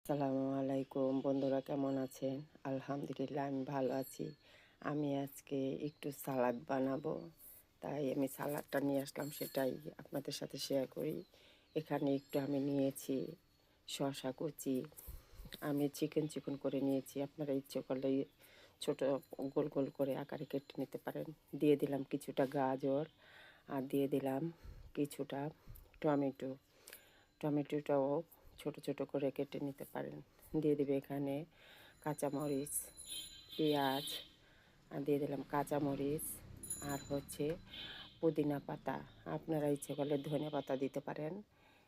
আসসালামু আলাইকুম বন্ধুরা, কেমন আছেন? আলহামদুলিল্লাহ আমি ভালো আছি। আমি আজকে একটু সালাদ বানাবো, তাই আমি সালাদটা নিয়ে আসলাম, সেটাই আপনাদের সাথে শেয়ার করি। এখানে একটু আমি নিয়েছি শসা কুচি, আমি চিকন করে নিয়েছি। আপনারা ইচ্ছে করলে ছোট গোল গোল করে আকারে কেটে নিতে পারেন। দিয়ে দিলাম কিছুটা গাজর, আর দিয়ে দিলাম কিছুটা টমেটো। টমেটোটাও ছোট ছোট করে কেটে নিতে পারেন। দিয়ে দিবে এখানে কাঁচামরিচ, পেঁয়াজ, আর দিয়ে দিলাম কাঁচামরিচ, আর হচ্ছে পুদিনা পাতা। আপনারা ইচ্ছে করলে ধনে পাতা দিতে পারেন।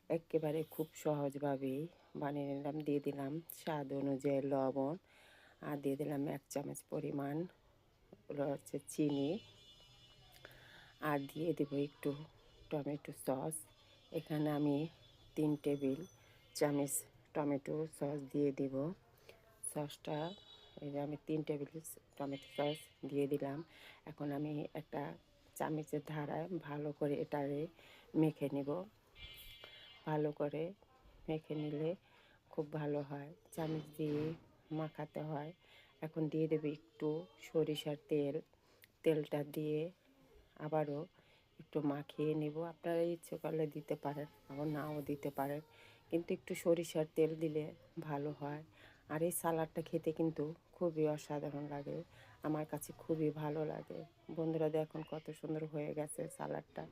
একেবারে খুব সহজভাবেই বানিয়ে নিলাম। দিয়ে দিলাম স্বাদ অনুযায়ী লবণ, আর দিয়ে দিলাম 1 চামচ পরিমাণ হচ্ছে চিনি, আর দিয়ে দেবো একটু টমেটো সস। এখানে আমি 3 টেবিল চামচ টমেটো সস দিয়ে দিব। সসটা এই যে আমি 3 টেবিল টমেটো সস দিয়ে দিলাম। এখন আমি একটা চামচের ধারায় ভালো করে এটারে মেখে নিব। ভালো করে মেখে নিলে খুব ভালো হয়, চামচ দিয়ে মাখাতে হয়। এখন দিয়ে দেবে একটু সরিষার তেল। তেলটা দিয়ে আবারও একটু মাখিয়ে নেব। আপনারা ইচ্ছে করলে দিতে পারেন, আবার নাও দিতে পারেন, কিন্তু একটু সরিষার তেল দিলে ভালো হয়। আর এই সালাডটা খেতে কিন্তু খুবই অসাধারণ লাগে, আমার কাছে খুবই ভালো লাগে। বন্ধুরা দেখুন কত সুন্দর হয়ে গেছে সালাডটা।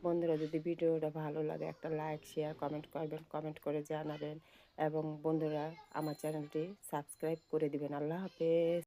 বন্ধুরা যদি ভিডিওটা ভালো লাগে একটা লাইক শেয়ার কমেন্ট করবেন, কমেন্ট করে জানাবেন, এবং বন্ধুরা আমার চ্যানেলটি সাবস্ক্রাইব করে দিবেন। আল্লাহ হাফেজ।